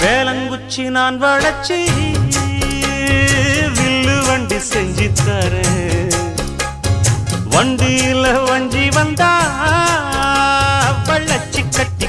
வேலங்குச்சி நான் வளச்சி வில்லு வண்டி செஞ்சு தரேன். வண்டியில வஞ்சி வந்தா வள்ளச்சி கட்டி